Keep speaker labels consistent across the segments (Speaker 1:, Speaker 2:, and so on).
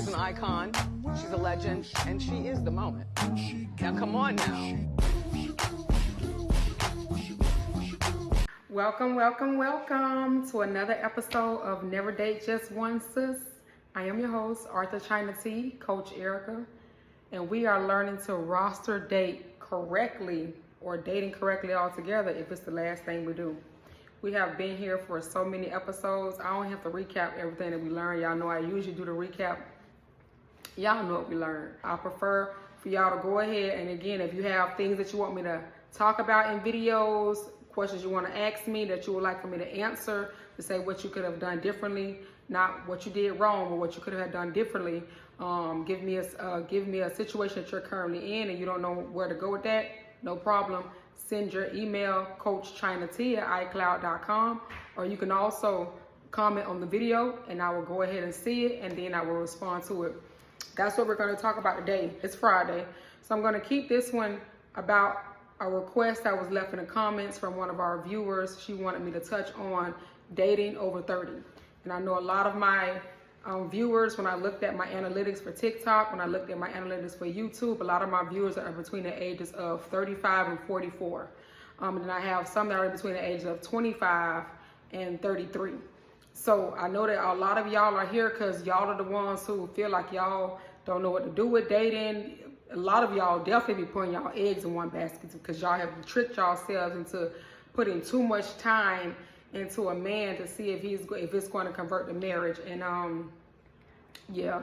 Speaker 1: an icon, she's a legend, and she is the moment. Now come on now.
Speaker 2: Welcome to another episode of Never Date Just One Sis. I am your host, Arthur China T, Coach Erica, and we are learning to roster date correctly or dating correctly altogether if it's the last thing we do. We have been here for so many episodes. I don't have to recap everything that we learned. Y'all know I usually do the recap. Y'all know what we learned. I prefer for y'all to go ahead, and again, if you have things that you want me to talk about in videos, questions you want to ask me that you would like for me to answer, to say what you could have done differently, not what you did wrong, but what you could have done differently. Give me a situation that you're currently in and you don't know where to go with that. No problem. Send your email, coachchinat@icloud.com, or you can also comment on the video and I will go ahead and see it and then I will respond to it. That's what we're going to talk about today. It's Friday, so I'm going to keep this one about a request that was left in the comments from one of our viewers. She wanted me to touch on dating over 30. And I know a lot of my viewers, when I looked at my analytics for TikTok, when I looked at my analytics for YouTube, a lot of my viewers are between the ages of 35 and 44. And then I have some that are between the ages of 25 and 33. So I know that a lot of y'all are here because y'all are the ones who feel like y'all don't know what to do with dating. A lot of y'all definitely be putting y'all eggs in one basket because y'all have tricked yourselves into putting too much time into a man to see if it's going to convert to marriage. And yeah,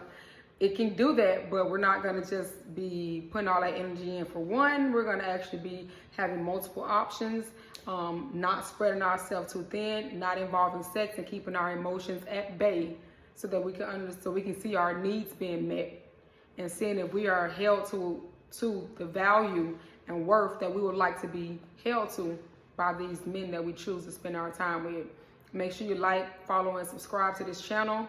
Speaker 2: it can do that, but we're not going to just be putting all that energy in for one. We're going to actually be having multiple options, not spreading ourselves too thin, not involving sex, and keeping our emotions at bay so that we can see our needs being met and seeing if we are held to the value and worth that we would like to be held to by these men that we choose to spend our time with. Make sure you like, follow, and subscribe to this channel.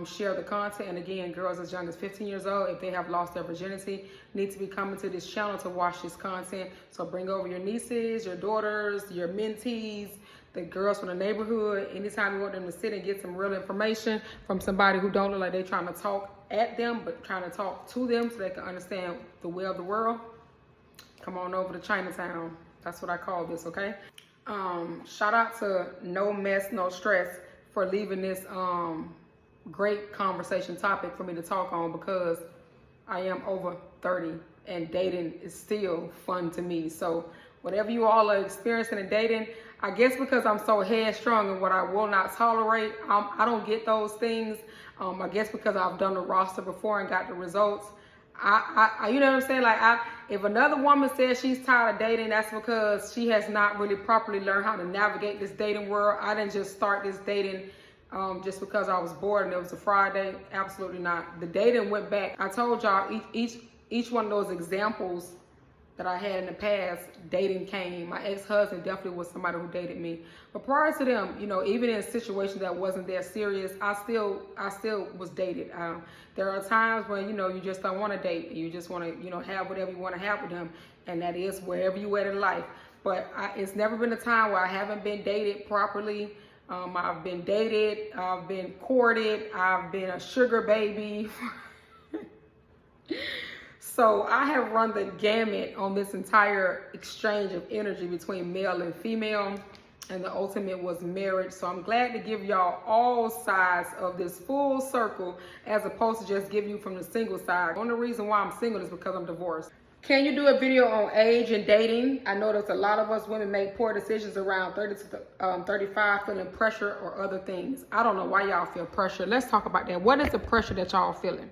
Speaker 2: Share the content. And again, girls as young as 15 years old, if they have lost their virginity, need to be coming to this channel to watch this content. So bring over your nieces, your daughters, your mentees, the girls from the neighborhood. Anytime you want them to sit and get some real information from somebody who don't look like they're trying to talk at them, but trying to talk to them so they can understand the way of the world, come on over to Chinatown. That's what I call this, okay? Shout out to No Mess, No Stress for leaving this great conversation topic for me to talk on, because I am over 30 and dating is still fun to me. So whatever you all are experiencing in dating, I guess because I'm so headstrong and what I will not tolerate, I don't get those things. I guess because I've done the roster before and got the results. I you know what I'm saying? Like, if another woman says she's tired of dating, that's because she has not really properly learned how to navigate this dating world. I didn't just start this dating just because I was bored and it was a Friday. Absolutely not. The dating went back. I told y'all each one of those examples that I had in the past, dating came. My ex-husband definitely was somebody who dated me. But prior to them, you know, even in a situation that wasn't that serious, I still was dated. There are times when, you know, you just don't want to date. And you just want to, you know, have whatever you want to have with them. And that is wherever you at in life. But it's never been a time where I haven't been dated properly. I've been dated. I've been courted. I've been a sugar baby. So I have run the gamut on this entire exchange of energy between male and female, and the ultimate was marriage. So I'm glad to give y'all all sides of this full circle as opposed to just give you from the single side. The only reason why I'm single is because I'm divorced. Can you do a video on age and dating? I know that a lot of us women make poor decisions around 30 to 35, feeling pressure or other things. I don't know why y'all feel pressure. Let's talk about that. What is the pressure that y'all feeling?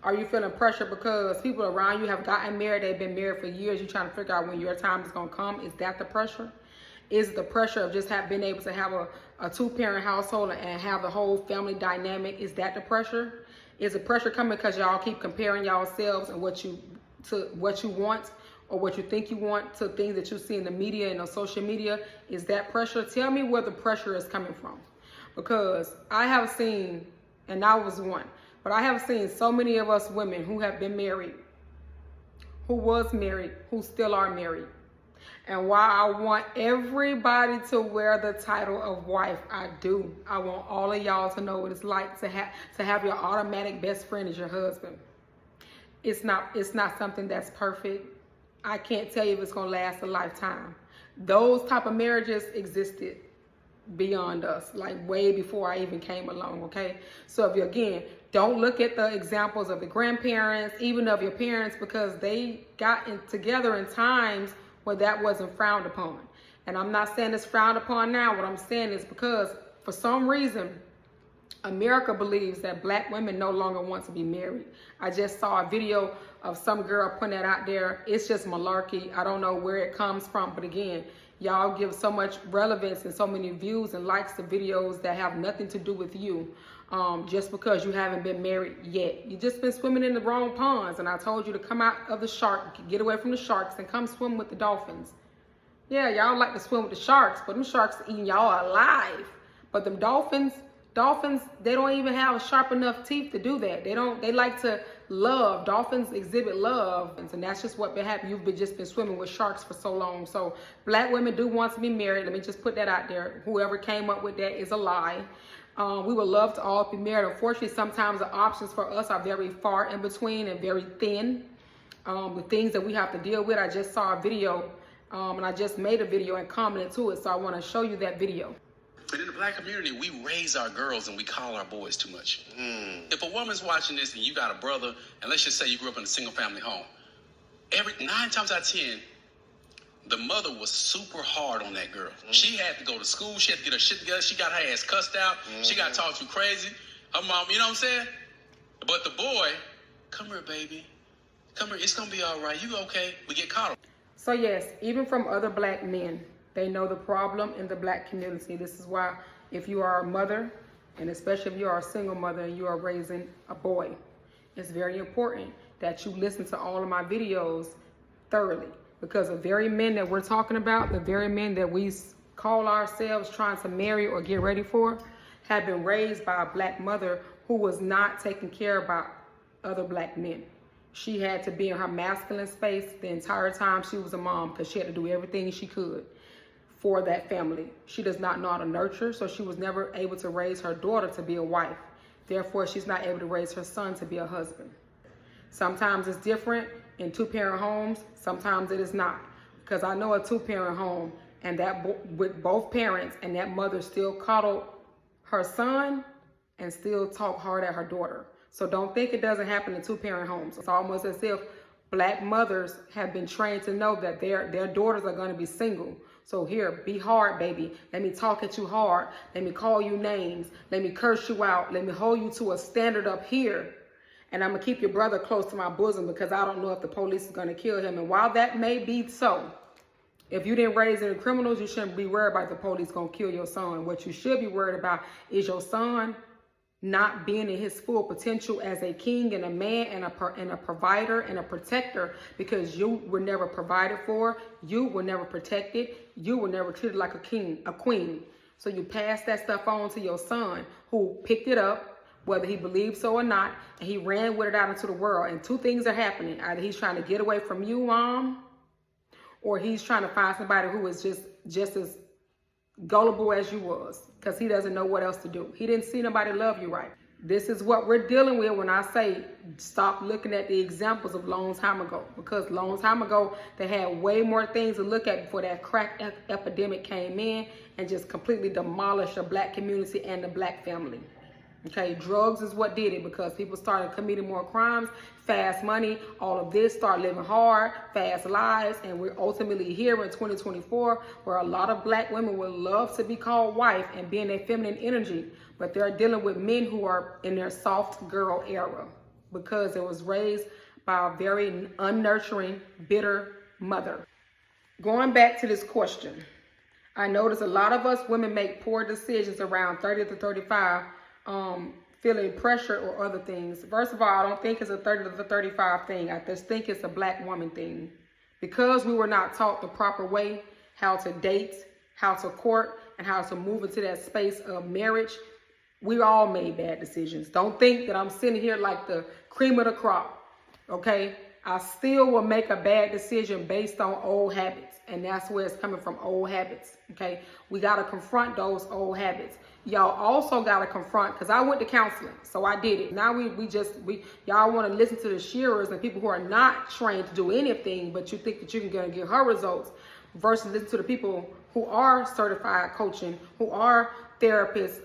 Speaker 2: Are you feeling pressure because people around you have gotten married, they've been married for years, you're trying to figure out when your time is going to come? Is that the pressure? Is the pressure of just being able to have a two-parent household and have the whole family dynamic? Is that the pressure? Is the pressure coming because y'all keep comparing yourselves and what you want or what you think you want to things that you see in the media and on social media? Is that pressure? Tell me where the pressure is coming from. Because I have seen, and I was one, but I have seen so many of us women who have been married, who was married, who still are married, And while I want everybody to wear the title of wife, I do. I want all of y'all to know what it's like to have your automatic best friend as your husband. It's not something that's perfect. I can't tell you if it's gonna last a lifetime. Those type of marriages existed beyond us, like way before I even came along, okay? So if you, again, don't look at the examples of the grandparents, even of your parents, because they got together in times where that wasn't frowned upon. And I'm not saying it's frowned upon now. What I'm saying is because for some reason, America believes that black women no longer want to be married. I just saw a video of some girl putting that out there. It's just malarkey. I don't know where it comes from, but again, y'all give so much relevance and so many views and likes to videos that have nothing to do with you, just because you haven't been married yet. You just been swimming in the wrong ponds, and I told you to come out of the shark, get away from the sharks, and come swim with the dolphins. Yeah, y'all like to swim with the sharks, but them sharks eating y'all alive. But them dolphins, they don't even have sharp enough teeth to do that. They like to love. Dolphins exhibit love. And that's just what been happening. You've just been swimming with sharks for so long. So black women do want to be married. Let me just put that out there. Whoever came up with that is a lie. We would love to all be married. Unfortunately, sometimes the options for us are very far in between and very thin. The things that we have to deal with. I just saw a video and I just made a video and commented to it. So I want to show you that video.
Speaker 3: But in the black community, we raise our girls and we call our boys too much. If a woman's watching this and you got a brother, and let's just say you grew up in a single family home, 9 times out of 10, the mother was super hard on that girl. She had to go to school. She had to get her shit together. She got her ass cussed out. She got talked to crazy. Her mom, you know what I'm saying? But the boy, come here, baby. Come here. It's going to be all right. You okay? We get caught.
Speaker 2: So yes, even from other black men, they know the problem in the black community. This is why if you are a mother, and especially if you are a single mother and you are raising a boy, it's very important that you listen to all of my videos thoroughly. Because the very men that we're talking about, the very men that we call ourselves trying to marry or get ready for, have been raised by a black mother who was not taking care about other black men. She had to be in her masculine space the entire time she was a mom because she had to do everything she could for that family. She does not know how to nurture, so she was never able to raise her daughter to be a wife. Therefore, she's not able to raise her son to be a husband. Sometimes it's different in two-parent homes, sometimes it is not. Because I know a two-parent home and that with both parents, and that mother still coddled her son and still talk hard at her daughter. So don't think it doesn't happen in two-parent homes. It's almost as if black mothers have been trained to know that their daughters are going to be single. So here, be hard, baby. Let me talk at you hard. Let me call you names. Let me curse you out. Let me hold you to a standard up here. And I'm going to keep your brother close to my bosom because I don't know if the police is going to kill him. And while that may be so, if you didn't raise any criminals, you shouldn't be worried about the police going to kill your son. What you should be worried about is your son not being in his full potential as a king and a man and a provider and a protector, because you were never provided for, you were never protected, you were never treated like a king, a queen. So you pass that stuff on to your son, who picked it up, whether he believed so or not, and he ran with it out into the world. And two things are happening. Either he's trying to get away from you, mom, or he's trying to find somebody who is just as gullible as you was, because he doesn't know what else to do. He didn't see nobody love you right. This is what we're dealing with when I say stop looking at the examples of long time ago, because long time ago they had way more things to look at before that crack epidemic came in and just completely demolished the black community and the black family. Okay, drugs is what did it, because people started committing more crimes, fast money, all of this, start living hard, fast lives, and we're ultimately here in 2024 where a lot of black women would love to be called wife and be in their feminine energy, but they're dealing with men who are in their soft girl era because it was raised by a very unnurturing, bitter mother. Going back to this question, I notice a lot of us women make poor decisions around 30 to 35, feeling pressure or other things. First of all, I don't think it's a 30 to 35 thing. I just think it's a black woman thing. Because we were not taught the proper way how to date, how to court, and how to move into that space of marriage, we all made bad decisions. Don't think that I'm sitting here like the cream of the crop, okay? I still will make a bad decision based on old habits. And that's where it's coming from, old habits. Okay, we got to confront those old habits. Y'all also got to confront, because I went to counseling, so I did it. Now y'all want to listen to the shearers and people who are not trained to do anything, but you think that you can get her results, versus listen to the people who are certified coaching, who are therapists,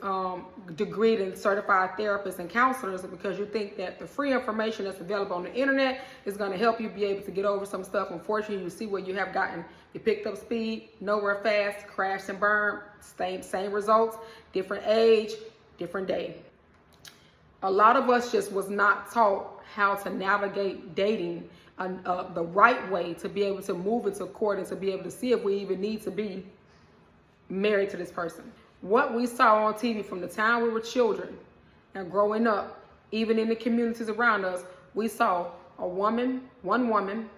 Speaker 2: degreed and certified therapists and counselors, because you think that the free information that's available on the internet is going to help you be able to get over some stuff. Unfortunately, you see where you have gotten, you picked up speed, nowhere fast, crashed and burned, same results, different age, different day. A lot of us just was not taught how to navigate dating the right way to be able to move into court and to be able to see if we even need to be married to this person. What we saw on TV from the time we were children and growing up, even in the communities around us, we saw one woman,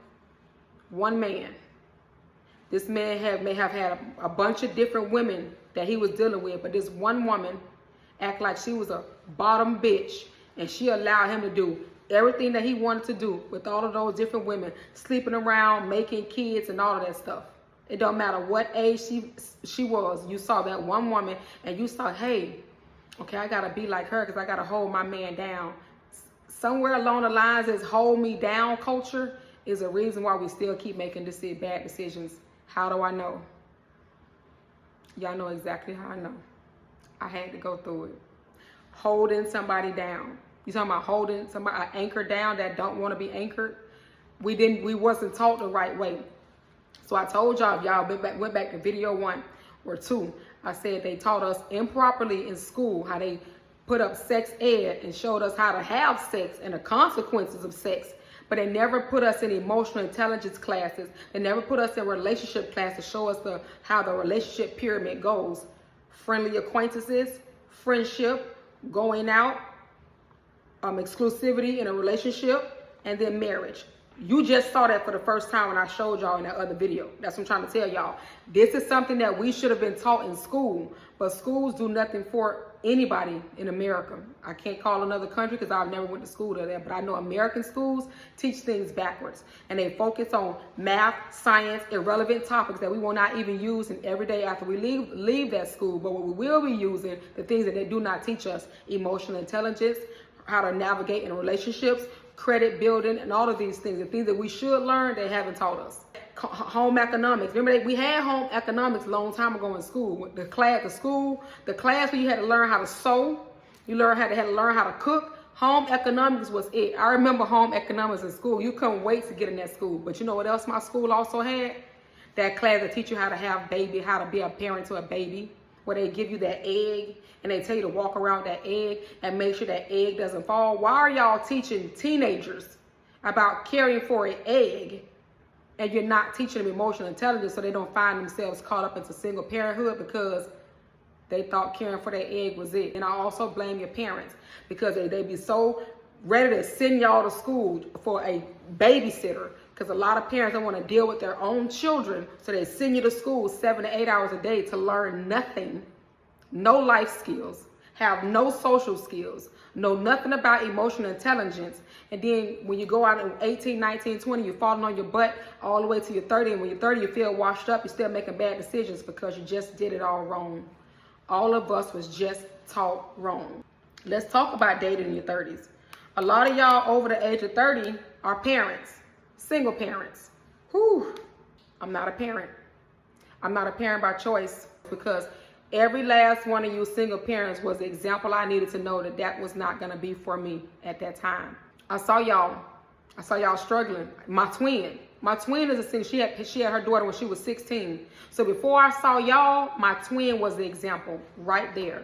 Speaker 2: one man. This man may have had a bunch of different women that he was dealing with, but this one woman act like she was a bottom bitch, and she allowed him to do everything that he wanted to do with all of those different women, sleeping around, making kids, and all of that stuff. It don't matter what age she was. You saw that one woman, and you saw, hey, okay, I gotta be like her because I gotta hold my man down. Somewhere along the lines, this hold me down culture is a reason why we still keep making bad decisions. How do I know? Y'all know exactly how I know. I had to go through it. Holding somebody down. You talking about holding somebody, an anchor down that don't want to be anchored? We wasn't taught the right way. So I told y'all, if y'all went back to video 1 or 2, I said they taught us improperly in school how they put up sex ed and showed us how to have sex and the consequences of sex. But they never put us in emotional intelligence classes. They never put us in relationship classes to show us how the relationship pyramid goes. Friendly acquaintances, friendship, going out, exclusivity in a relationship, and then marriage. You just saw that for the first time when I showed y'all in that other video. That's what I'm trying to tell y'all. This is something that we should have been taught in school, but schools do nothing for anybody in America. I can't call another country because I've never went to school there, but I know American schools teach things backwards, and they focus on math, science, irrelevant topics that we will not even use in every day after we leave that school. But what we will be using, the things that they do not teach us: emotional intelligence, how to navigate in relationships, credit building, and all of these things. The things that we should learn, they haven't taught us. Home economics. Remember, we had home economics a long time ago in school. The class where you had to learn how to sew, you had to learn how to cook. Home economics was it. I remember home economics in school. You couldn't wait to get in that school. But you know what else my school also had? That class that teach you how to have baby, how to be a parent to a baby, where they give you that egg and they tell you to walk around that egg and make sure that egg doesn't fall. Why are y'all teaching teenagers about caring for an egg, and you're not teaching them emotional intelligence so they don't find themselves caught up into single parenthood because they thought caring for that egg was it? And I also blame your parents, because they be so ready to send y'all to school for a babysitter, because a lot of parents don't want to deal with their own children, so they send you to school 7 to 8 hours a day to learn nothing, no life skills, have no social skills, know nothing about emotional intelligence. And then when you go out at 18, 19, 20, you're falling on your butt all the way to your 30. And when you're 30, you feel washed up. You're still making bad decisions because you just did it all wrong. All of us was just taught wrong. Let's talk about dating in your 30s. A lot of y'all over the age of 30 are parents, single parents. Whew. I'm not a parent. I'm not a parent by choice, because every last one of you single parents was the example I needed to know that was not going to be for me at that time. I saw y'all struggling. My twin is a single. She had her daughter when she was 16. So before I saw y'all, my twin was the example right there.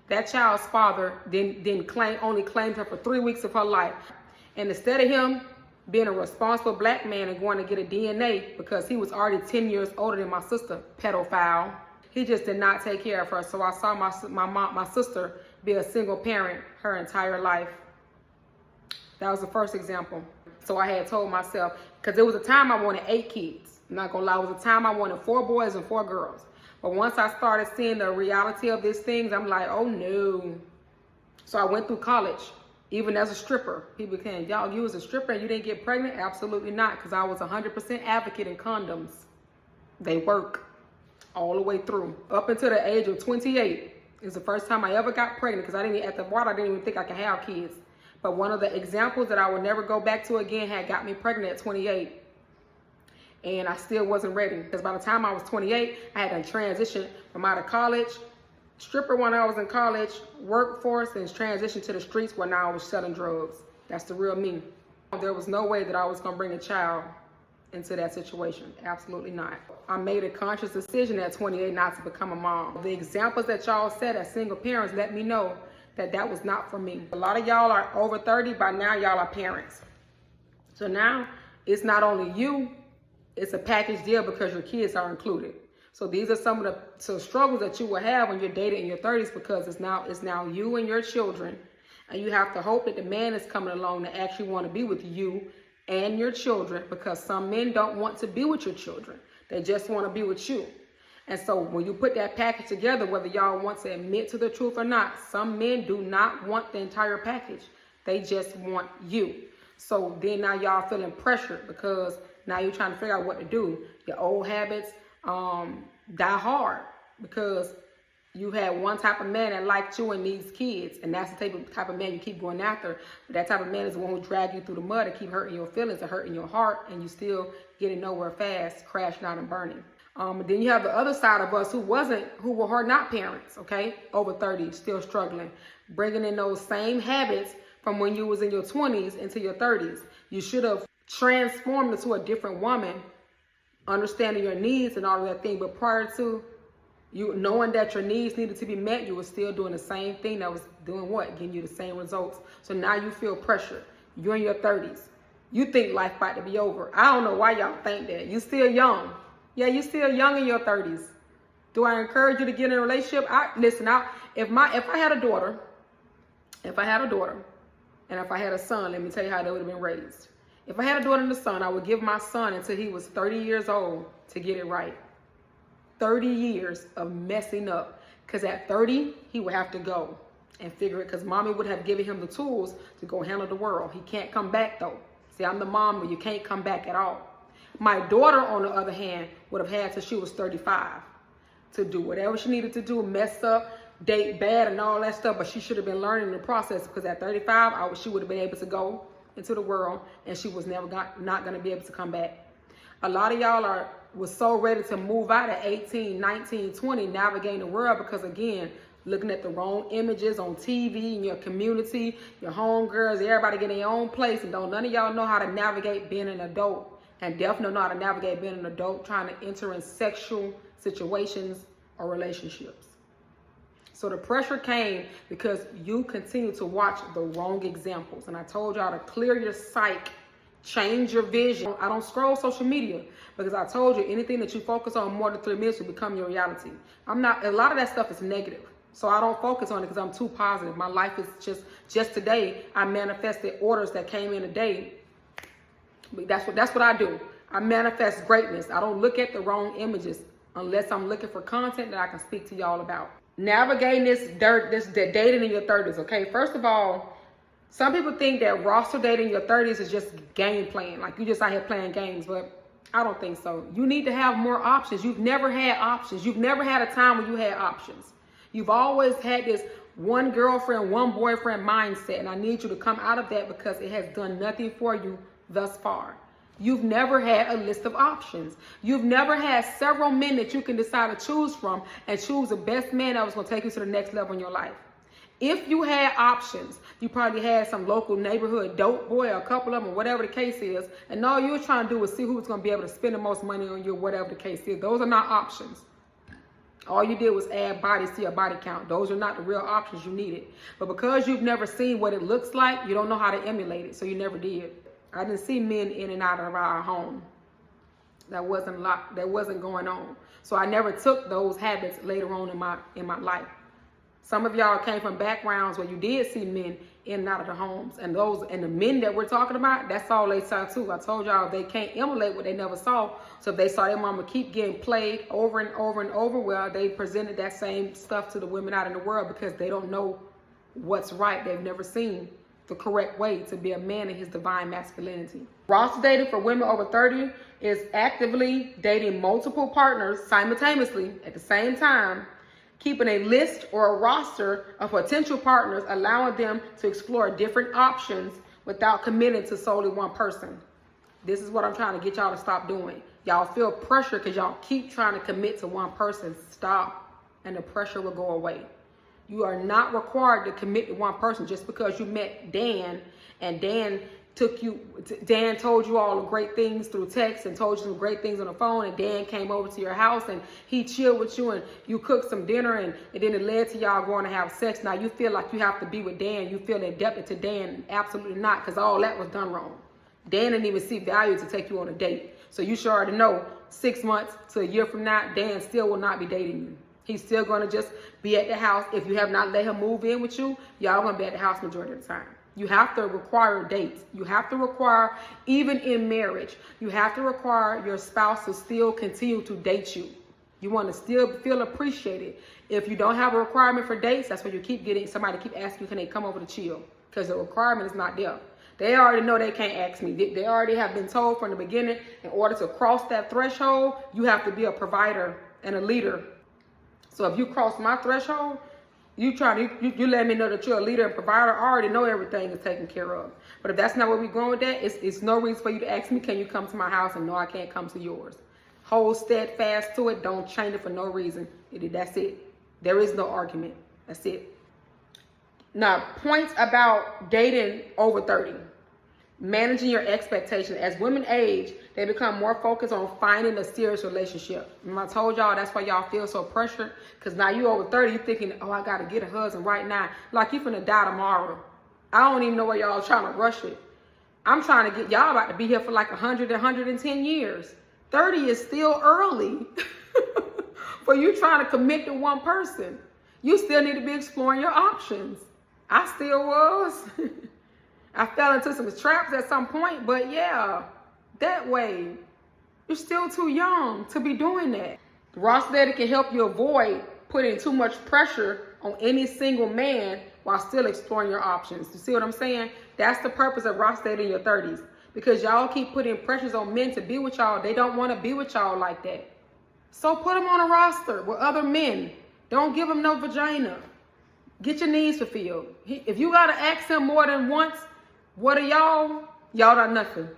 Speaker 2: That child's father only claimed her for 3 weeks of her life. And instead of him being a responsible black man and going to get a DNA, because he was already 10 years older than my sister, pedophile, he just did not take care of her. So I saw my sister be a single parent her entire life. That was the first example. So I had told myself, because there was a time I wanted 8 kids. I'm not gonna lie, it was a time I wanted 4 boys and 4 girls. But once I started seeing the reality of these things, I'm like, oh no. So I went through college, Even as a stripper, people can, y'all, you was a stripper and you didn't get pregnant? Absolutely not, because I was 100% advocate in condoms. They work all the way through. Up until the age of 28 is the first time I ever got pregnant, because I didn't even think I could have kids. But one of the examples that I would never go back to again had got me pregnant at 28. And I still wasn't ready, because by the time I was 28, I had to transition from out of college, stripper when I was in college, workforce, and transition to the streets where now I was selling drugs. That's the real me. There was no way that I was gonna bring a child into that situation. Absolutely not. I made a conscious decision at 28 not to become a mom. The examples that y'all said as single parents let me know that that was not for me. A lot of y'all are over 30, by now y'all are parents. So now it's not only you, it's a package deal because your kids are included. So these are some of the struggles that you will have when you're dating in your 30s, because it's now you and your children, and you have to hope that the man is coming along that actually want to be with you and your children, because some men don't want to be with your children. They just want to be with you. And so when you put that package together, whether y'all want to admit to the truth or not, some men do not want the entire package. They just want you. So then now y'all feeling pressured, because now you're trying to figure out what to do. Your old habits die hard, because you had one type of man that liked you and needs kids, and that's the type of man you keep going after. But that type of man is the one who drag you through the mud and keep hurting your feelings and hurting your heart, and you still getting nowhere fast, crashing out and burning. Then you have the other side of us who were not parents, okay? Over 30, still struggling, bringing in those same habits from when you was in your 20s into your 30s. You should have transformed into a different woman, understanding your needs and all of that thing. But prior to you knowing that your needs needed to be met, you were still doing the same thing that was doing what? Getting you the same results. So now you feel pressure. You're in your 30s. You think life about to be over. I don't know why y'all think that. You still young. Yeah, you still young in your 30s. Do I encourage you to get in a relationship? If I had a daughter, and if I had a son, let me tell you how they would have been raised. If I had a daughter and a son, I would give my son until he was 30 years old to get it right. 30 years of messing up. Because at 30, he would have to go and figure it, because mommy would have given him the tools to go handle the world. He can't come back though. See, I'm the mom, but you can't come back at all. My daughter, on the other hand, would have had till she was 35 to do whatever she needed to do, mess up, date bad and all that stuff, but she should have been learning in the process, because at 35, she would have been able to go into the world, and she was never not going to be able to come back. A lot of y'all was so ready to move out at 18, 19, 20, navigating the world, because again, looking at the wrong images on TV in your community, your homegirls, everybody getting their own place, and none of y'all know how to navigate being an adult, and definitely know how to navigate being an adult trying to enter in sexual situations or relationships. So the pressure came because you continue to watch the wrong examples. And I told y'all to clear your psyche, change your vision. I don't scroll social media, because I told you anything that you focus on more than 3 minutes will become your reality. A lot of that stuff is negative. So I don't focus on it because I'm too positive. My life is just today, I manifested orders that came in a day. That's what I do. I manifest greatness. I don't look at the wrong images unless I'm looking for content that I can speak to y'all about. Navigating this dating in your 30s, okay? First of all, some people think that roster dating in your 30s is just game playing, like you just out here playing games, but I don't think so. You need to have more options. You've never had options. You've never had a time when you had options. You've always had this one girlfriend, one boyfriend mindset, and I need you to come out of that, because it has done nothing for you thus far. You've never had a list of options. You've never had several men that you can decide to choose from and choose the best man that was going to take you to the next level in your life. If you had options, you probably had some local neighborhood dope boy, or a couple of them, or whatever the case is, and all you were trying to do was see who was going to be able to spend the most money on you, whatever the case is. Those are not options. All you did was add bodies to your body count. Those are not the real options you needed. But because you've never seen what it looks like, you don't know how to emulate it, so you never did. I didn't see men in and out of our home. That wasn't going on. So I never took those habits later on in my life. Some of y'all came from backgrounds where you did see men in and out of the homes, and the men that we're talking about, that's all they saw too. I told y'all they can't emulate what they never saw. So if they saw their mama keep getting played over and over and over, well, they presented that same stuff to the women out in the world, because they don't know what's right. They've never seen the correct way to be a man in his divine masculinity. Roster dating for women over 30 is actively dating multiple partners simultaneously at the same time, keeping a list or a roster of potential partners, allowing them to explore different options without committing to solely one person. This is what I'm trying to get y'all to stop doing. Y'all feel pressure because y'all keep trying to commit to one person. Stop, and the pressure will go away. You are not required to commit to one person just because you met Dan and Dan told you all the great things through text and told you some great things on the phone, and Dan came over to your house and he chilled with you and you cooked some dinner and then it led to y'all going to have sex. Now you feel like you have to be with Dan. You feel indebted to Dan. Absolutely not, because all that was done wrong. Dan didn't even see value to take you on a date. So you should already know 6 months to a year from now, Dan still will not be dating you. He's still going to just be at the house. If you have not let him move in with you, y'all going to be at the house majority of the time. You have to require dates. You have to require, even in marriage, you have to require your spouse to still continue to date you. You want to still feel appreciated. If you don't have a requirement for dates, that's where you keep getting somebody keep asking you, can they come over to chill? Because the requirement is not there. They already know they can't ask me. They already have been told from the beginning, in order to cross that threshold, you have to be a provider and a leader. So if you cross my threshold, you let me know that you're a leader and provider. I already know everything is taken care of. But if that's not where we're going with that, it's no reason for you to ask me, can you come to my house? And no, I can't come to yours. Hold steadfast to it. Don't change it for no reason. That's it. There is no argument. That's it. Now, points about dating over 30. Managing your expectations. As women age, they become more focused on finding a serious relationship. Remember I told y'all that's why y'all feel so pressured? Because now you over 30, you thinking, oh, I got to get a husband right now. Like you finna die tomorrow. I don't even know why y'all trying to rush it. I'm trying to get y'all about to be here for like 100, 110 years. 30 is still early for you trying to commit to one person. You still need to be exploring your options. I still was. I fell into some traps at some point, but yeah, that way, you're still too young to be doing that. Roster dating can help you avoid putting too much pressure on any single man while still exploring your options. You see what I'm saying? That's the purpose of roster dating in your 30s. Because y'all keep putting pressures on men to be with y'all. They don't want to be with y'all like that. So put them on a roster with other men. Don't give them no vagina. Get your needs fulfilled. If you got to ask him more than once, what are y'all? Y'all not nothing.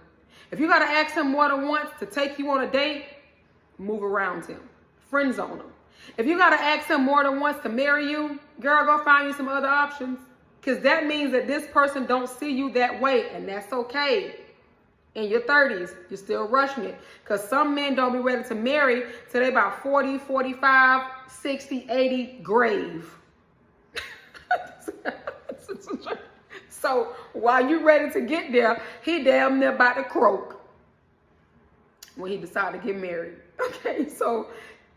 Speaker 2: If you got to ask him more than once to take you on a date, move around him. Friend zone him. If you got to ask him more than once to marry you, girl, go find you some other options. Because that means that this person don't see you that way, and that's okay. In your 30s, you're still rushing it. Because some men don't be ready to marry till they about 40, 45, 60, 80, grave. So while you ready to get there, he damn near about to croak when he decided to get married. Okay, so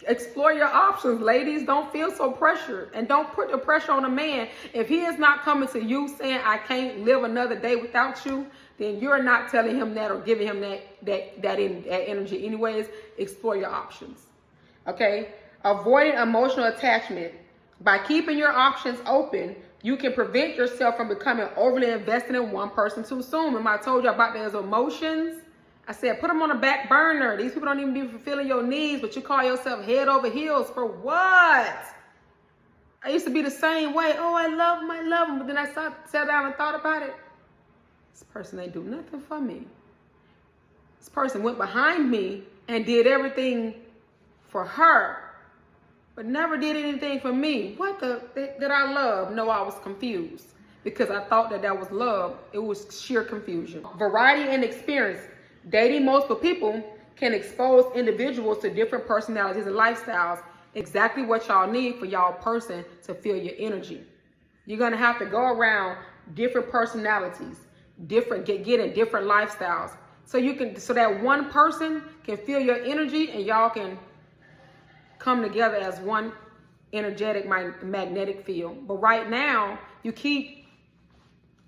Speaker 2: explore your options, ladies. Don't feel so pressured, and don't put the pressure on a man. If he is not coming to you saying, I can't live another day without you, then you're not telling him that or giving him that energy anyways. Explore your options. Okay, avoiding emotional attachment. By keeping your options open, you can prevent yourself from becoming overly invested in one person too soon. Remember I told you about those emotions? I said, put them on the back burner. These people don't even be fulfilling your needs, but you call yourself head over heels for what? I used to be the same way. Oh, I love him. But then I sat down and thought about it. This person ain't do nothing for me. This person went behind me and did everything for her, but never did anything for me. What did I love? No, I was confused because I thought that was love. It was sheer confusion. Variety and experience. Dating multiple people can expose individuals to different personalities and lifestyles. Exactly what y'all need for y'all person to feel your energy. You're gonna have to go around different personalities, getting different lifestyles, so that one person can feel your energy and y'all can come together as one energetic magnetic field. But right now, you keep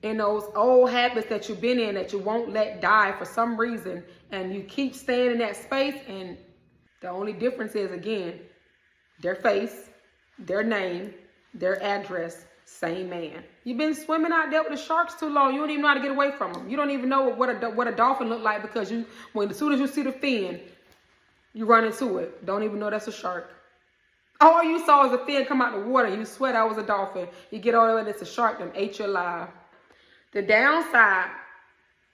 Speaker 2: in those old habits that you've been in that you won't let die for some reason, and you keep staying in that space, and the only difference is, again, their face, their name, their address. Same man. You've been swimming out there with the sharks too long. You don't even know how to get away from them. You don't even know what a dolphin look like because as soon as you see the fin, you run into it. Don't even know that's a shark. All you saw is a fin come out the water. You swear that was a dolphin. You get over there and it's a shark that ate you alive. The downside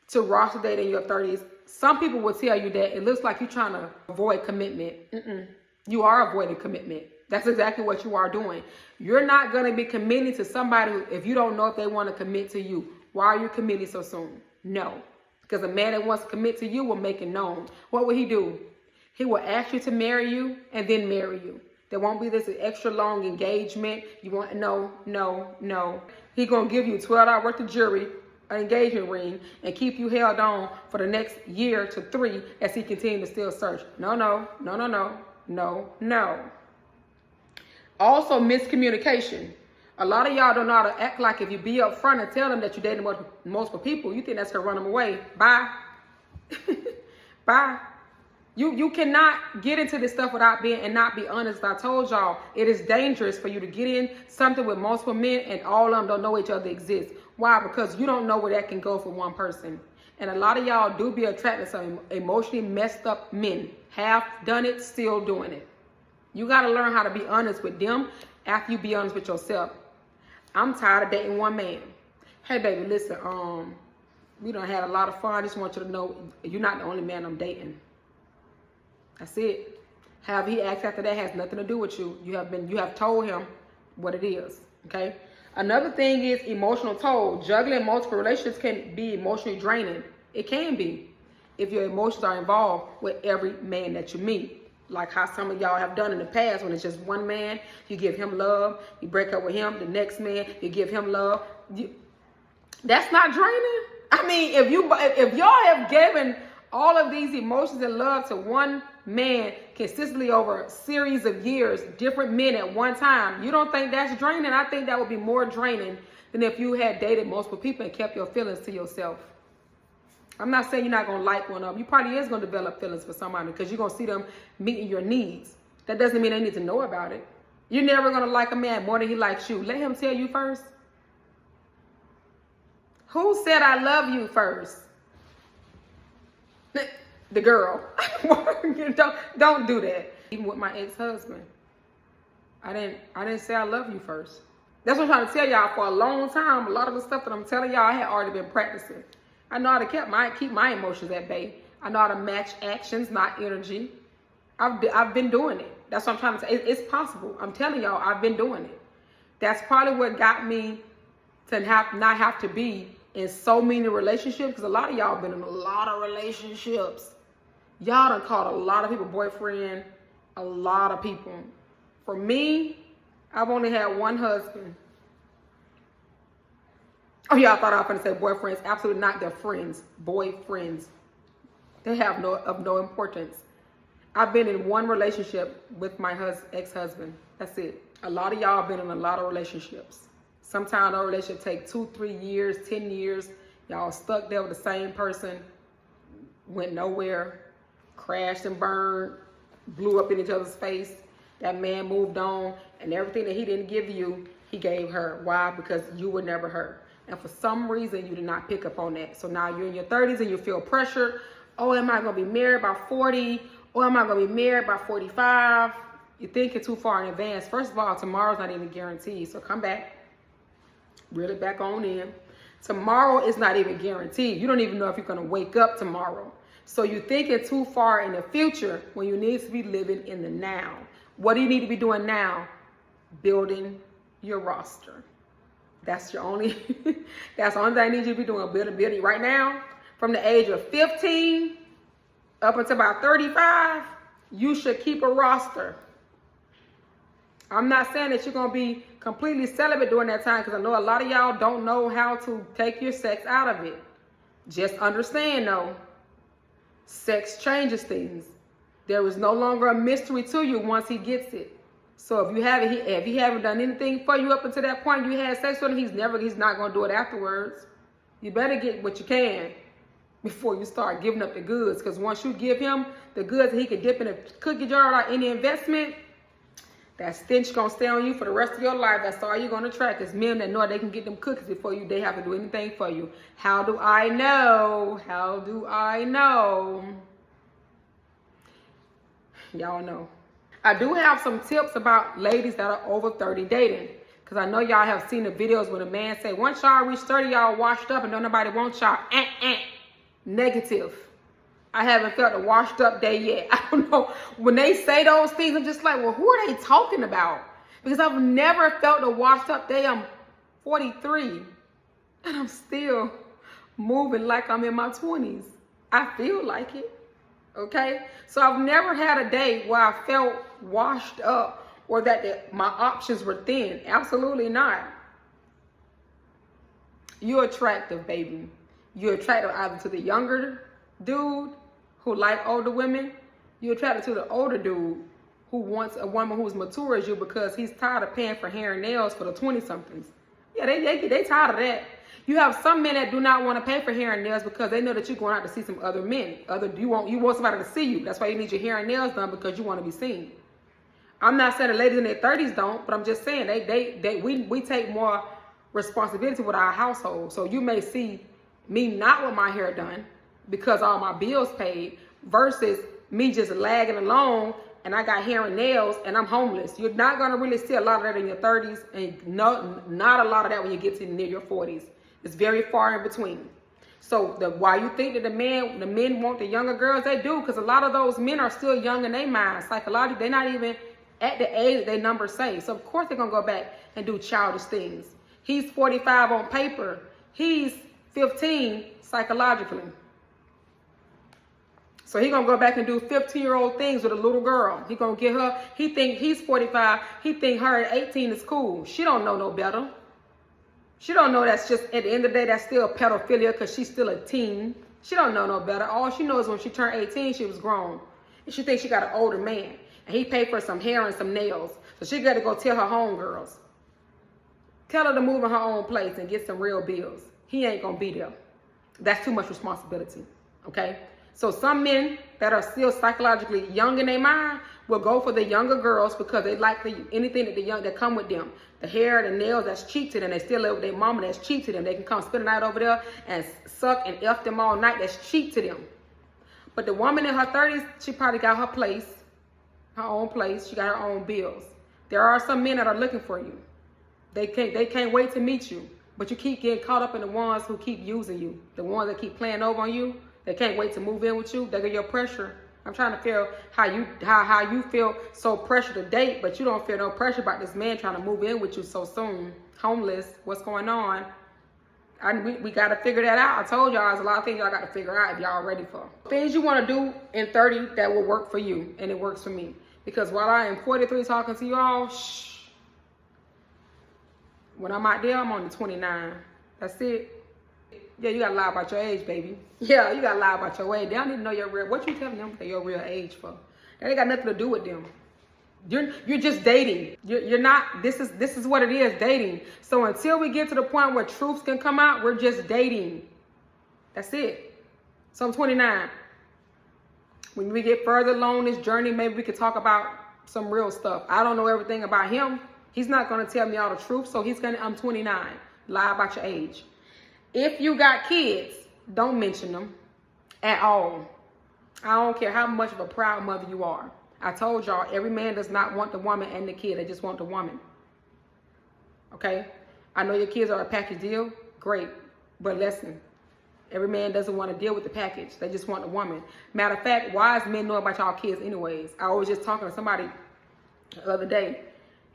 Speaker 2: to roster dating in your 30s, some people will tell you that it looks like you're trying to avoid commitment. You are avoiding commitment. That's exactly what you are doing. You're not going to be committing to somebody if you don't know if they want to commit to you. Why are you committing so soon? No. Because a man that wants to commit to you will make it known. What will he do? He will ask you to marry you and then marry you. There won't be this extra long engagement. You want, no. He's going to give you $12 worth of jewelry, an engagement ring, and keep you held on for the next year to 3 as he continues to still search. No. Also, miscommunication. A lot of y'all don't know how to act like if you be up front and tell them that you're dating multiple people, you think that's going to run them away. Bye. Bye. You cannot get into this stuff without not be honest. I told y'all, it is dangerous for you to get in something with multiple men and all of them don't know each other exists. Why? Because you don't know where that can go for one person. And a lot of y'all do be attracted to some emotionally messed up men. Have done it, still doing it. You got to learn how to be honest with them after you be honest with yourself. I'm tired of dating one man. Hey, baby, listen, we done had a lot of fun. I just want you to know you're not the only man I'm dating. That's it. However he acts after that has nothing to do with you. You have told him what it is, okay? Another thing is emotional toll. Juggling multiple relationships can be emotionally draining. It can be if your emotions are involved with every man that you meet. Like how some of y'all have done in the past when it's just one man, you give him love, you break up with him, the next man, you give him love. That's not draining. I mean, if y'all have given all of these emotions and love to one man consistently over a series of years, different men at one time, you don't think that's draining? I think that would be more draining than if you had dated multiple people and kept your feelings to yourself. I'm not saying you're not going to like one of them. You probably is going to develop feelings for somebody because you're going to see them meeting your needs. That doesn't mean they need to know about it. You're never going to like a man more than he likes you. Let him tell you first. Who said I love you first? The girl. Don't do that. Even with my ex-husband, I didn't say I love you first. That's what I'm trying to tell y'all. For a long time, a lot of the stuff that I'm telling y'all, I had already been practicing. I know how to keep my emotions at bay. I know how to match actions, not energy. I've been doing it. That's what I'm trying to say. It's possible. I'm telling y'all, I've been doing it. That's probably what got me to not have to be in so many relationships, because a lot of y'all been in a lot of relationships. Y'all done called a lot of people boyfriend, a lot of people. For me, I've only had one husband. Oh, y'all thought I was going to say boyfriends. Absolutely not. They're friends. Boyfriends. They have no importance. I've been in one relationship with my ex-husband. That's it. A lot of y'all been in a lot of relationships. Sometimes a relationship take 2, 3 years, 10 years. Y'all stuck there with the same person. Went nowhere. Crashed and burned. Blew up in each other's face. That man moved on. And everything that he didn't give you, he gave her. Why? Because you were never her. And for some reason, you did not pick up on that. So now you're in your 30s and you feel pressure. Oh, am I going to be married by 40? Or am I going to be married by 45? You're thinking too far in advance. First of all, tomorrow's not even guaranteed. So come back. Reel it back on in. Tomorrow is not even guaranteed. You don't even know if you're going to wake up tomorrow. So you're thinking too far in the future when you need to be living in the now. What do you need to be doing now? Building your roster. That's the only thing I need you to be doing. Building right now. From the age of 15 up until about 35, you should keep a roster. I'm not saying that you're going to be completely celibate during that time, because I know a lot of y'all don't know how to take your sex out of it. Just understand though, sex changes things. There is no longer a mystery to you once he gets it. So if he haven't done anything for you up until that point, you had sex with him, he's not going to do it afterwards. You better get what you can before you start giving up the goods. Because once you give him the goods that he can dip in a cookie jar without any investment, That stench gonna stay on you for the rest of your life. That's all you're gonna attract is men that know they can get them cookies before they have to do anything for you. How do I know? How do I know? Y'all know. I do have some tips about ladies that are over 30 dating. Because I know y'all have seen the videos when a man say, once y'all reach 30, y'all washed up and don't nobody want y'all. Negative. I haven't felt a washed up day yet. I don't know. When they say those things, I'm just like, well, who are they talking about? Because I've never felt a washed up day. I'm 43 and I'm still moving like I'm in my 20s. I feel like it. Okay? So I've never had a day where I felt washed up or that my options were thin. Absolutely not. You're attractive, baby. You're attractive either to the younger dude who like older women. You're attracted to the older dude who wants a woman who's mature as you because he's tired of paying for hair and nails for the 20-somethings. Yeah, they tired of that. You have some men that do not want to pay for hair and nails because they know that you're going out to see some other men. You want somebody to see you. That's why you need your hair and nails done, because you want to be seen. I'm not saying the ladies in their 30s don't, but I'm just saying we take more responsibility with our household. So you may see me not with my hair done because all my bills paid versus me just lagging along and I got hair and nails and I'm homeless. You're not going to really see a lot of that in your 30s and not a lot of that when you get to near your 40s. It's very far in between. So why you think that the men want the younger girls, they do, because a lot of those men are still young in their mind. Psychologically, they're not even at the age that their numbers say. So of course they're going to go back and do childish things. He's 45 on paper. He's 15 psychologically. So he's going to go back and do 15-year-old things with a little girl. He's going to get her. He think he's 45. He think her at 18 is cool. She don't know no better. She don't know that's just, at the end of the day, that's still pedophilia because she's still a teen. She don't know no better. All she knows when she turned 18, she was grown. And she thinks she got an older man. And he paid for some hair and some nails. So she got to go tell her homegirls. Tell her to move in her own place and get some real bills. He ain't going to be there. That's too much responsibility. Okay? So some men that are still psychologically young in their mind will go for the younger girls because they like anything that come with them. The hair, the nails, that's cheap to them. They still live with their mama, that's cheap to them. They can come spend the night over there and suck and F them all night. That's cheap to them. But the woman in her 30s, she probably got her place, her own place. She got her own bills. There are some men that are looking for you. They can't wait to meet you. But you keep getting caught up in the ones who keep using you. The ones that keep playing over on you. They can't wait to move in with you. They get your pressure. I'm trying to feel how you feel so pressured to date, but you don't feel no pressure about this man trying to move in with you so soon. Homeless. What's going on? We got to figure that out. I told y'all there's a lot of things y'all got to figure out if y'all ready for. Things you want to do in 30 that will work for you, and it works for me. Because while I am 43 talking to you all, when I'm out there, I'm on the 29. That's it. Yeah, you got to lie about your age, baby. Yeah, you got to lie about your age. They don't need to know your real, what you telling them your real age for? That ain't got nothing to do with them. You're just dating. You're not, this is what it is, dating. So until we get to the point where truths can come out, we're just dating. That's it. So I'm 29. When we get further along this journey, maybe we could talk about some real stuff. I don't know everything about him. He's not going to tell me all the truth. So I'm 29. Lie about your age. If you got kids, don't mention them at all. I don't care how much of a proud mother you are. I told y'all, every man does not want the woman and the kid. They just want the woman. Okay? I know your kids are a package deal. Great. But listen, every man doesn't want to deal with the package. They just want the woman. Matter of fact, wise men know about y'all kids anyways. I was just talking to somebody the other day,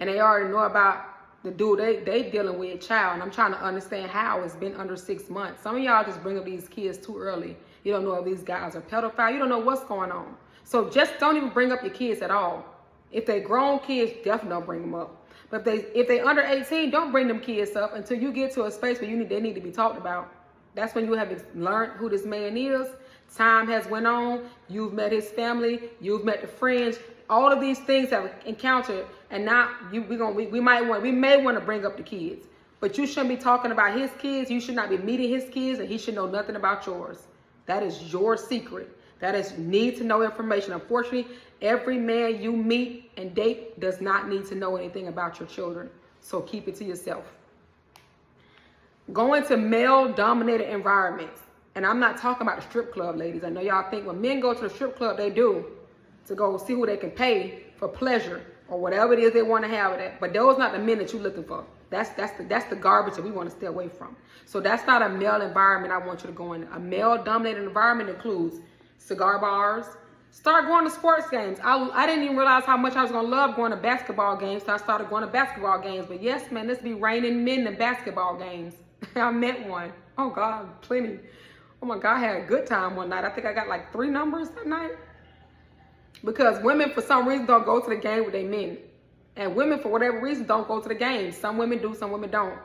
Speaker 2: and they already know about the dude they dealing with, child. And I'm trying to understand how it's been under 6 months. Some of y'all just bring up these kids too early. You don't know if these guys are pedophiles. You don't know what's going on. So just don't even bring up your kids at all. If they grown kids, definitely don't bring them up. But if they under 18, don't bring them kids up until you get to a space where they need to be talked about. That's when you have learned who this man is. Time has went on. You've met his family. You've met the friends. All of these things have encountered, and now we may want to bring up the kids. But you shouldn't be talking about his kids. You should not be meeting his kids, and he should know nothing about yours. That is your secret. That is need to know information. Unfortunately, every man you meet and date does not need to know anything about your children. So keep it to yourself. Go into male-dominated environments. And I'm not talking about the strip club, ladies. I know y'all think when men go to the strip club, they do to go see who they can pay for pleasure or whatever it is they want to have with it. But those not the men that you're looking for. That's the garbage that we want to stay away from. So that's not a male environment I want you to go in. A male-dominated environment includes cigar bars. Start going to sports games. I didn't even realize how much I was going to love going to basketball games, so I started going to basketball games. But yes, man, let's be raining men in basketball games. I met one. Oh, God, plenty. Oh, my God, I had a good time one night. I think I got like 3 numbers that night. Because women, for some reason, don't go to the game with their men. And women, for whatever reason, don't go to the games. Some women do, some women don't.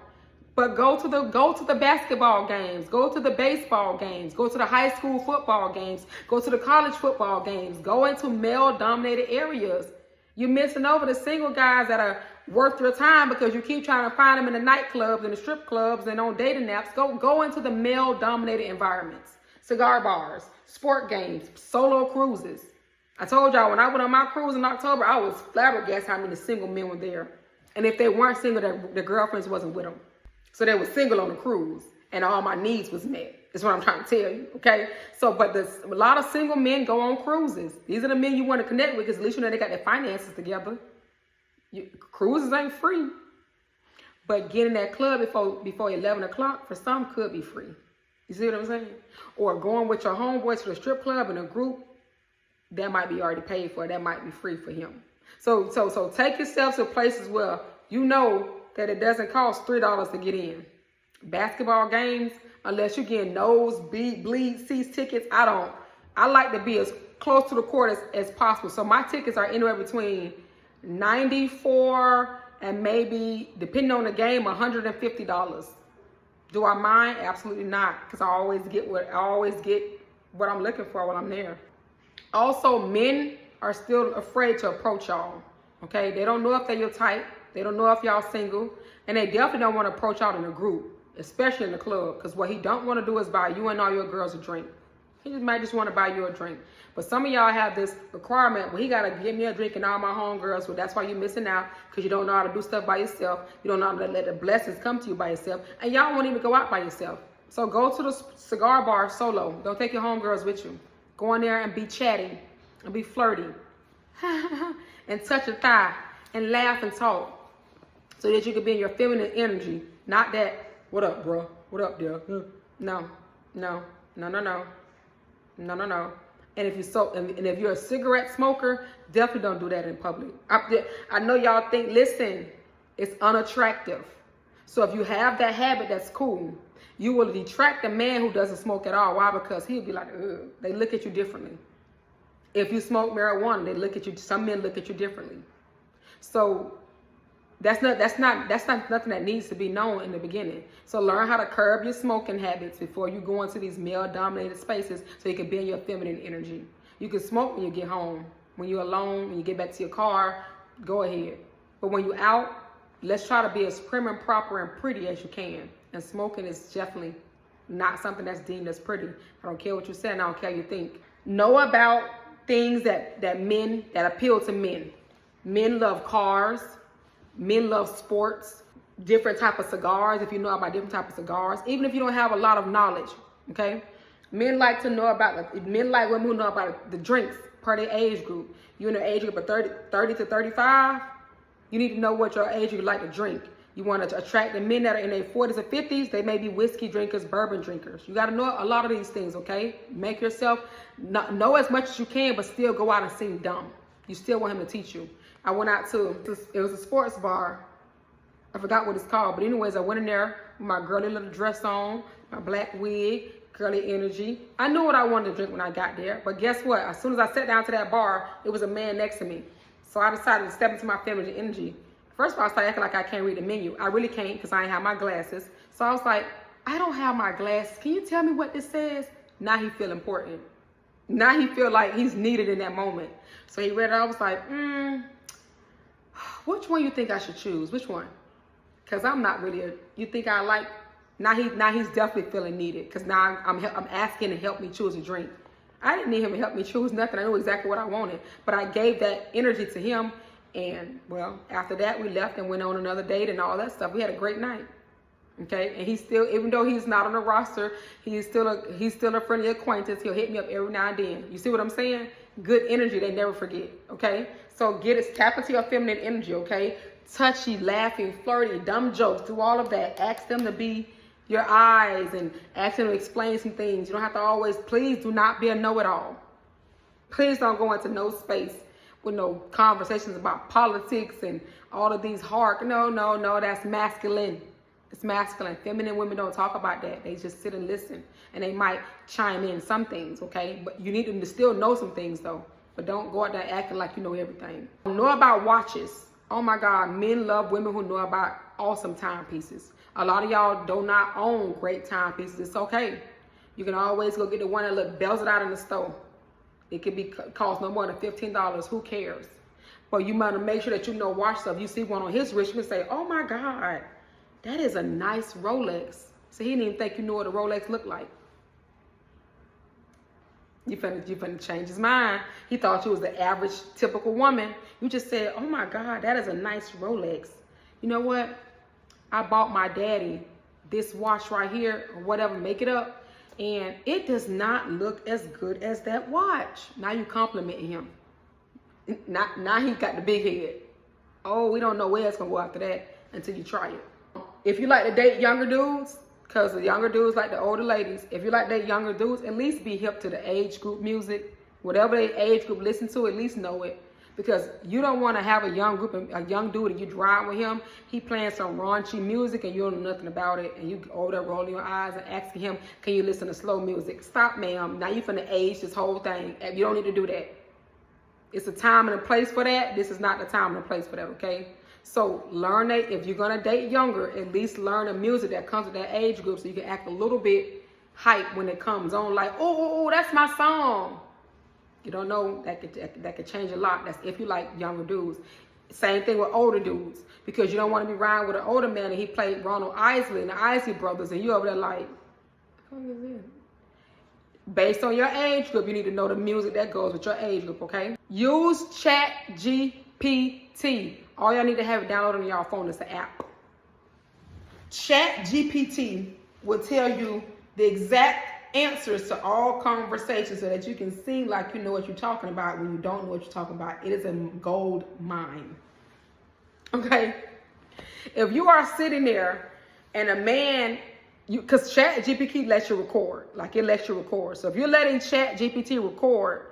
Speaker 2: But go to the basketball games, go to the baseball games, go to the high school football games, go to the college football games, go into male-dominated areas. You're missing over the single guys that are worth your time because you keep trying to find them in the nightclubs and the strip clubs and on dating apps. Go into the male-dominated environments, cigar bars, sport games, solo cruises. I told y'all when I went on my cruise in October, I was flabbergasted how many single men were there. And if they weren't single, their girlfriends wasn't with them. So they were single on the cruise and all my needs was met. That's what I'm trying to tell you, okay? So, but a lot of single men go on cruises. These are the men you want to connect with because at least you know they got their finances together. Cruises ain't free. But getting that club before 11 o'clock for some could be free. You see what I'm saying? Or going with your homeboys to the strip club in a group, that might be already paid for. That might be free for him. So take yourself to places where you know that it doesn't cost $3 to get in. Basketball games, unless you're getting bleed seats tickets, I like to be as close to the court as possible. So my tickets are anywhere between $94 and maybe, depending on the game, $150. Do I mind? Absolutely not, because I always get what I'm looking for when I'm there. Also, men are still afraid to approach y'all. Okay, they don't know if they're your type. They don't know if y'all single, and they definitely don't want to approach out in a group, especially in the club, because what he don't want to do is buy you and all your girls a drink. He might just want to buy you a drink. But some of y'all have this requirement, well, he got to give me a drink and all my homegirls, well, that's why you're missing out, because you don't know how to do stuff by yourself. You don't know how to let the blessings come to you by yourself, and y'all won't even go out by yourself. So go to the cigar bar solo. Don't take your homegirls with you. Go in there and be chatty and be flirty and touch a thigh and laugh and talk. So that you can be in your feminine energy. Not that, what up, bro? What up, there? No. And if you're a cigarette smoker, definitely don't do that in public. I know y'all think, listen, it's unattractive. So if you have that habit, that's cool. You will detract a man who doesn't smoke at all. Why? Because he'll be like, ugh. They look at you differently. If you smoke marijuana, they look at you. Some men look at you differently. So that's not nothing that needs to be known in the beginning. So learn how to curb your smoking habits before you go into these male-dominated spaces so you can be in your feminine energy. You can smoke when you get home. When you're alone, when you get back to your car, go ahead. But when you're out, let's try to be as prim and proper and pretty as you can. And smoking is definitely not something that's deemed as pretty. I don't care what you say, and I don't care what you think. Know about things that appeal to men. Men love cars. Men love sports, different type of cigars, if you know about different type of cigars, even if you don't have a lot of knowledge, okay? Men like women who know about the drinks per their age group. You're in the age group of 30 to 35, you need to know what your age you like to drink. You want to attract the men that are in their 40s or 50s, they may be whiskey drinkers, bourbon drinkers. You got to know a lot of these things, okay? Make yourself know as much as you can, but still go out and seem dumb. You still want him to teach you. I went out it was a sports bar. I forgot what it's called. But anyways, I went in there with my girly little dress on, my black wig, girly energy. I knew what I wanted to drink when I got there. But guess what? As soon as I sat down to that bar, it was a man next to me. So I decided to step into my feminine energy. First of all, I started acting like I can't read the menu. I really can't because I ain't have my glasses. So I was like, I don't have my glasses. Can you tell me what this says? Now he feel important. Now he feel like he's needed in that moment. So he read it. I was like, which one you think I should choose? Which one? Because I'm not really you think I like, now he's definitely feeling needed. Because now I'm asking to help me choose a drink. I didn't need him to help me choose nothing. I knew exactly what I wanted. But I gave that energy to him. And, well, after that, we left and went on another date and all that stuff. We had a great night. Okay? And he's still, even though he's not on the roster, he's still a friendly acquaintance. He'll hit me up every now and then. You see what I'm saying? Good energy, they never forget. Okay? So tap into your feminine energy, okay? Touchy, laughing, flirty, dumb jokes, do all of that. Ask them to be your eyes and ask them to explain some things. You don't have to always, please do not be a know-it-all. Please don't go into no space with no conversations about politics and all of these no, that's masculine. It's masculine. Feminine women don't talk about that. They just sit and listen, and they might chime in some things, okay? But you need them to still know some things, though. But don't go out there acting like you know everything. Know about watches. Oh my God, men love women who know about awesome timepieces. A lot of y'all do not own great timepieces. It's okay. You can always go get the one that look bells it out in the store. It could be cost no more than $15. Who cares? But you want to make sure that you know watch stuff. You see one on his wrist, you can say, "Oh my God, that is a nice Rolex." So he didn't even think you knew what a Rolex looked like. You finna change his mind. He thought you was the average, typical woman. You just said, "Oh my God, that is a nice Rolex." You know what? I bought my daddy this watch right here, or whatever, make it up, and it does not look as good as that watch. Now you complimenting him. Now he got the big head. Oh, we don't know where it's gonna go after that until you try it. If you like to date younger dudes, because the younger dudes like the older ladies, if you like to date younger dudes, at least be hip to the age group music. Whatever the age group listen to, at least know it. Because you don't want to have a young dude and you drive with him, he playing some raunchy music and you don't know nothing about it, and you over there rolling your eyes and asking him, "Can you listen to slow music?" Stop, ma'am. Now you finna age this whole thing. You don't need to do that. It's a time and a place for that. This is not the time and the place for that, okay? So learn that if you're gonna date younger, at least learn the music that comes with that age group so you can act a little bit hype when it comes on, like, oh, that's my song. You don't know, that could change a lot. That's if you like younger dudes. Same thing with older dudes, because you don't want to be riding with an older man and he played Ronald Isley and the Isley Brothers and you over there like, what is it? Based on your age group, you need to know the music that goes with your age group, okay? Use ChatGPT. All y'all need to have it downloaded on your phone. It's the app. ChatGPT will tell you the exact answers to all conversations so that you can seem like you know what you're talking about when you don't know what you're talking about. It is a gold mine. Okay? If you are sitting there and a man, because ChatGPT lets you record, like it lets you record. So if you're letting ChatGPT record,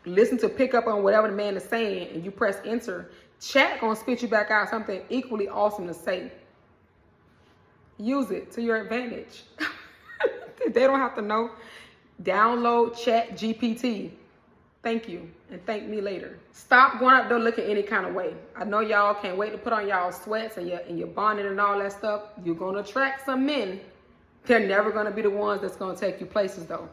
Speaker 2: listen to pick up on whatever the man is saying, and you press enter, Chat gonna spit you back out something equally awesome to say. Use it to your advantage. They don't have to know. Download ChatGPT. Thank you, and thank me later. Stop going out there looking any kind of way. I know y'all can't wait to put on y'all sweats and your bonnet and all that stuff. You're gonna attract some men. They're never gonna be the ones that's gonna take you places though.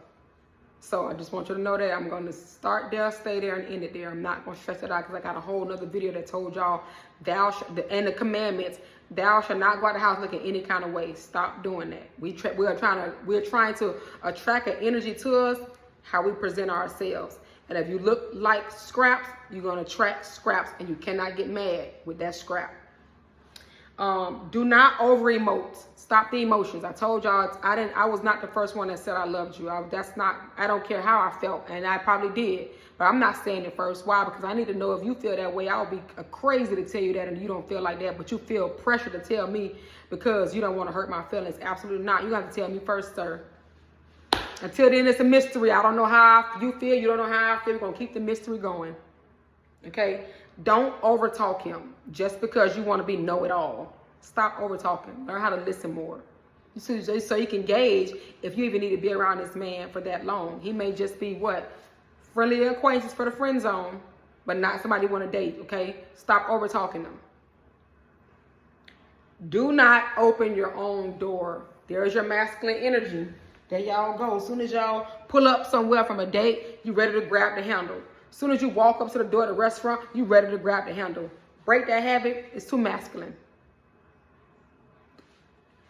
Speaker 2: So I just want you to know that I'm gonna start there, stay there, and end it there. I'm not gonna stress it out because I got a whole nother video that told y'all and the commandments. Thou shalt not go out the house looking any kind of way. Stop doing that. We're trying to attract an energy to us how we present ourselves. And if you look like scraps, you're gonna attract scraps, and you cannot get mad with that scrap. Do not over emote. Stop the emotions. I told y'all I was not the first one that said I loved you. I don't care how I felt, and I probably did, but I'm not saying it first. Why? Because I need to know if you feel that way. I would be crazy to tell you that and you don't feel like that, but you feel pressure to tell me because you don't want to hurt my feelings. Absolutely not. You have to tell me first, sir. Until then, it's a mystery. I don't know how you feel. You don't know how I feel. We're going to keep the mystery going. Okay? Don't overtalk him just because you want to be know-it-all. Stop overtalking. Learn how to listen more. So you can gauge if you even need to be around this man for that long. He may just be what? Friendly acquaintance for the friend zone, but not somebody you want to date, okay? Stop overtalking them. Do not open your own door. There's your masculine energy. There y'all go. As soon as y'all pull up somewhere from a date, you ready to grab the handle. As soon as you walk up to the door of the restaurant, you ready to grab the handle. Break that habit. It's too masculine.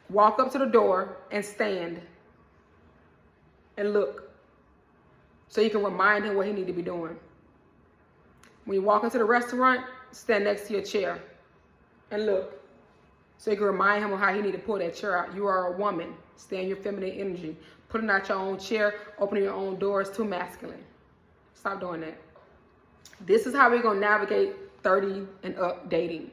Speaker 2: Walk up to the door and stand and look. so you can remind him what he need to be doing. When you walk into the restaurant, stand next to your chair and look, so you can remind him of how he need to pull that chair out. You are a woman. Stay in your feminine energy. Putting out your own chair, opening your own doors, too masculine. Stop doing that. This is how we're going to navigate 30 and up dating.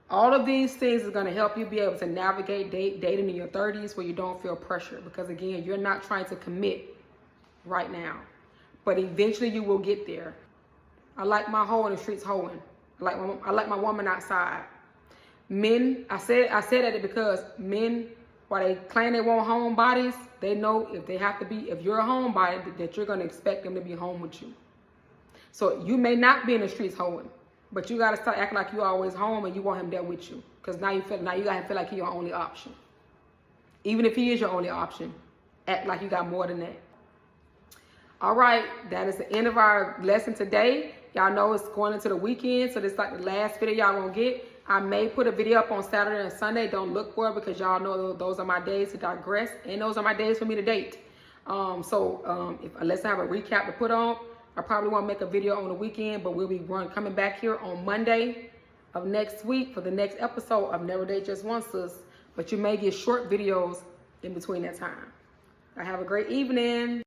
Speaker 2: All of these things is going to help you be able to navigate dating in your 30s where you don't feel pressure. Because again, you're not trying to commit right now. But eventually you will get there. I like my hoe in the streets hoeing. I like my woman outside. Men, I said that because men, while they claim they want home bodies, they know if you're a homebody, that you're going to expect them to be home with you. So you may not be in the streets hoeing, but you got to start acting like you're always home and you want him there with you. Because now you got to feel like he's your only option. Even if he is your only option, act like you got more than that. All right, that is the end of our lesson today. Y'all know it's going into the weekend, so this is like the last video y'all gonna get. I may put a video up on Saturday and Sunday. Don't look for it because y'all know those are my days to digress, and those are my days for me to date. Unless I have a recap to put on, I probably won't make a video on the weekend, but we'll be coming back here on Monday of next week for the next episode of Never Date Just Once, Sis. But you may get short videos in between that time. Have a great evening.